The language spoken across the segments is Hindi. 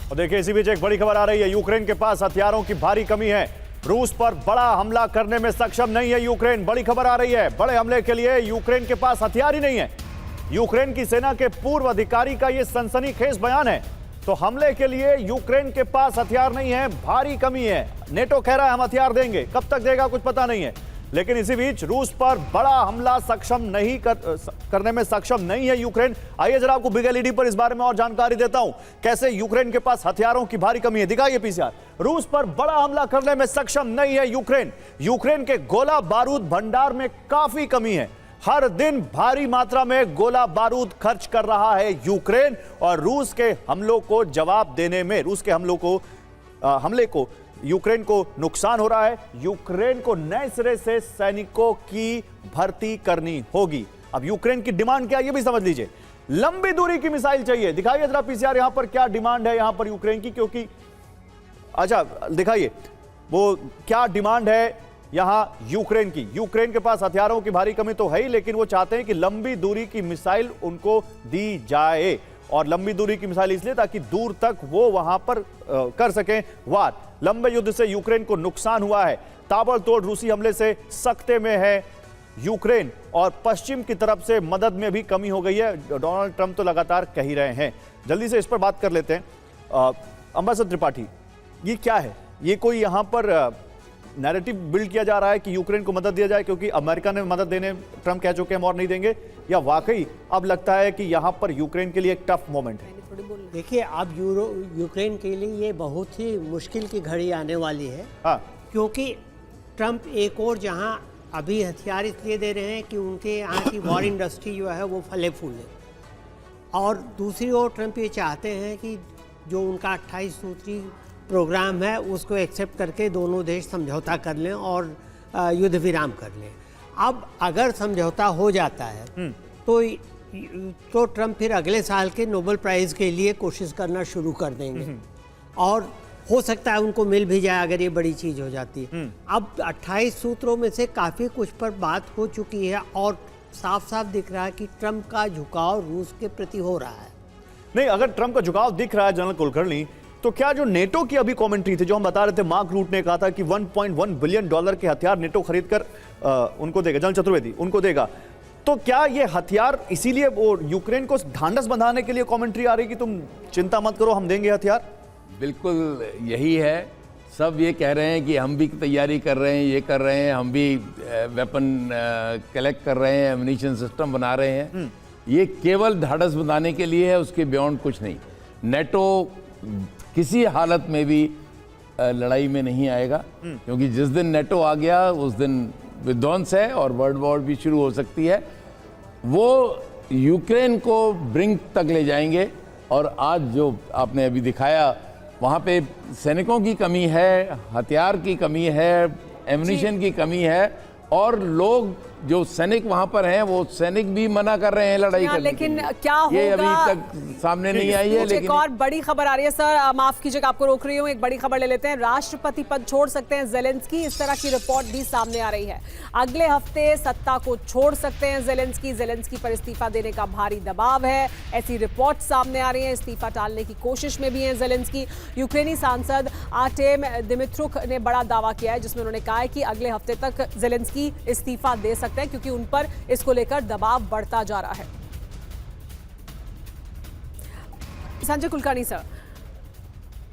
और देखिए इसी बीच एक बड़ी खबर आ रही है, यूक्रेन के पास हथियारों की भारी कमी है। रूस पर बड़ा हमला करने में सक्षम नहीं है यूक्रेन। बड़ी खबर आ रही है, बड़े हमले के लिए यूक्रेन के पास हथियार ही नहीं है। यूक्रेन की सेना के पूर्व अधिकारी का यह सनसनीखेज बयान है। तो हमले के लिए यूक्रेन के पास हथियार नहीं है, भारी कमी है। नेटो कह रहा है हम हथियार देंगे, कब तक देगा कुछ पता नहीं है। लेकिन इसी बीच रूस पर बड़ा हमला करने में सक्षम नहीं है यूक्रेन। आइए जरा आपको बिग एलईडी पर इस बारे में और जानकारी देता हूं, कैसे यूक्रेन के पास हथियारों की भारी कमी है। दिखाइए पीसीआर। रूस पर बड़ा हमला करने में सक्षम नहीं है यूक्रेन। यूक्रेन के गोला बारूद भंडार में काफी कमी है। हर दिन भारी मात्रा में गोला बारूद खर्च कर रहा है यूक्रेन, और रूस के हमलों को जवाब देने में, रूस के हमले को यूक्रेन को नुकसान हो रहा है। यूक्रेन को नए सिरे से सैनिकों की भर्ती करनी होगी। अब यूक्रेन की डिमांड क्या है ये भी समझ लीजिए। लंबी दूरी की मिसाइल चाहिए। दिखाइए जरा पीसीआर यहां पर क्या डिमांड है यहां पर यूक्रेन की, क्योंकि अच्छा दिखाइए वो क्या डिमांड है यहां यूक्रेन की। यूक्रेन के पास हथियारों की भारी कमी तो है ही, लेकिन वो चाहते हैं कि लंबी दूरी की मिसाइल उनको दी जाए। और लंबी दूरी की मिसाइल इसलिए ताकि दूर तक वो वहां पर कर सकें वार। लंबे युद्ध से यूक्रेन को नुकसान हुआ है। ताबड़तोड़ रूसी हमले से सकते में है यूक्रेन, और पश्चिम की तरफ से मदद में भी कमी हो गई है। डोनाल्ड ट्रंप तो लगातार कह ही रहे हैं। जल्दी से इस पर बात कर लेते हैं। अंबासडर त्रिपाठी, ये क्या है? ये कोई यहां पर नैरेटिव बिल्ड किया जा रहा है कि यूक्रेन को मदद दिया जाए क्योंकि अमेरिका ने मदद देने ट्रंप कह चुके हैं हम और नहीं देंगे, या वाकई अब लगता है कि यहां पर यूक्रेन के लिए एक टफ मोमेंट है? देखिए, अब यूक्रेन के लिए ये बहुत ही मुश्किल की घड़ी आने वाली है। हाँ। क्योंकि ट्रंप एक और जहां अभी हथियार इसलिए दे रहे हैं कि उनके यहाँ की वॉर इंडस्ट्री जो है वो फले फूले, और दूसरी ओर ट्रंप ये चाहते हैं कि जो उनका 28 सूत्री प्रोग्राम है उसको एक्सेप्ट करके दोनों देश समझौता कर लें और युद्ध विराम कर लें। अब अगर समझौता हो जाता है तो ट्रंप फिर अगले साल के नोबेल प्राइज़ के लिए कोशिश करना शुरू कर देंगे, और हो सकता है उनको मिल भी जाए अगर ये बड़ी चीज़ हो जाती है। अब 28 सूत्रों में से काफ़ी कुछ पर बात हो चुकी है, और साफ साफ दिख रहा है कि ट्रंप का झुकाव रूस के प्रति हो रहा है। नहीं, अगर ट्रंप का झुकाव दिख रहा है जनरल कुलकर्णी, तो क्या जो नेटो की अभी कमेंट्री थी, जो हम बता रहे थे, मार्क रूट ने कहा था कि 1.1 बिलियन डॉलर के हथियार नेटो खरीदकर उनको देगा, जनरल चतुर्वेदी उनको देगा, तो क्या ये हथियार इसीलिए वो यूक्रेन को ढांढस बंधाने के लिए कमेंट्री आ रही कि तुम चिंता मत करो हम देंगे हथियार? बिल्कुल यही है। सब ये कह रहे हैं कि हम भी तैयारी कर रहे हैं, ये कर रहे हैं, हम भी वेपन कलेक्ट कर रहे हैं, एम्युनिशन सिस्टम बना रहे हैं। ये केवल ढांढस बंधाने के लिए है, उसके बियॉन्ड कुछ नहीं। नेटो किसी हालत में भी लड़ाई में नहीं आएगा, क्योंकि जिस दिन नेटो आ गया उस दिन विध्वंस है और वर्ल्ड वॉर भी शुरू हो सकती है। वो यूक्रेन को ब्रिंक तक ले जाएंगे, और आज जो आपने अभी दिखाया वहाँ पे सैनिकों की कमी है, हथियार की कमी है, एम्युनिशन की कमी है, और लोग जो सैनिक वहां पर हैं वो सैनिक भी मना कर रहे हैं लड़ाई करने लेकिन के लिए। क्या होगा ये अभी तक सामने नहीं आई है। लेकिन एक और बड़ी खबर आ रही है। सर माफ कीजिएगा, आपको रोक रही हूँ, एक बड़ी खबर ले लेते हैं। राष्ट्रपति पद छोड़ सकते हैं जेलेंस्की, इस तरह की रिपोर्ट भी सामने आ रही है। अगले हफ्ते सत्ता को छोड़ सकते हैं जेलेंस्की पर इस्तीफा देने का भारी दबाव है, ऐसी रिपोर्ट सामने आ रही है। इस्तीफा टालने की कोशिश में भी है जेलेंस्की। यूक्रेनी सांसद आर्टेम दिमित्रुक ने बड़ा दावा किया है, जिसमें उन्होंने कहा है कि अगले हफ्ते तक जेलेंस्की इस्तीफा दे सकते हैं, क्योंकि उन पर इसको लेकर दबाव बढ़ता जा रहा है। संजय कुलकर्णी सर,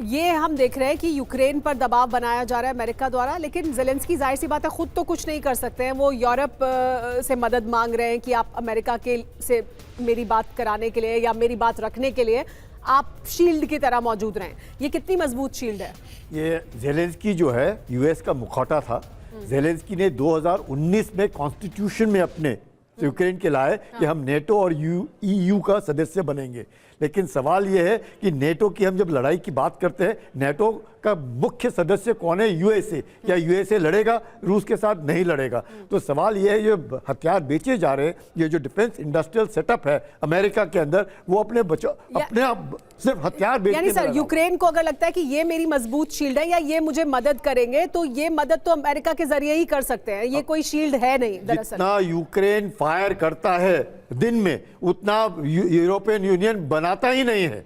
ये हम देख रहे हैं कि यूक्रेन पर दबाव बनाया जा रहा है अमेरिका द्वारा, लेकिन जेलेंस्की जाहिर सी बात है खुद तो कुछ नहीं कर सकते हैं। वो यूरोप से मदद मांग रहे हैं कि आप अमेरिका के से मेरी बात कराने के लिए या मेरी बात रखने के लिए आप शील्ड की तरह मौजूद रहें। ये कितनी मजबूत शील्ड है? ये जेलेंस्की जो है यूएस का मुखौटा था। जेलेंस्की ने 2019 में कॉन्स्टिट्यूशन में अपने यूक्रेन के लाए कि हम नेटो और ईयू का सदस्य बनेंगे। लेकिन सवाल यह है कि नेटो की हम जब लड़ाई की बात करते हैं, नेटो का मुख्य सदस्य कौन है? यूएसए। क्या यूएसए लड़ेगा रूस के साथ? नहीं लड़ेगा। तो सवाल यह है, ये हथियार बेचे जा रहे हैं, ये जो डिफेंस इंडस्ट्रियल सेटअप है अमेरिका के अंदर, वो अपने आप सिर्फ हथियार बेचने में सर, यूक्रेन को अगर लगता है कि ये मेरी मजबूत शील्ड है या ये मुझे मदद करेंगे, तो ये मदद तो अमेरिका के जरिए ही कर सकते हैं। ये कोई शील्ड है नहीं दरअसल। जितना यूक्रेन फायर करता है दिन में, उतना यूरोपियन यूनियन बनाता ही नहीं है।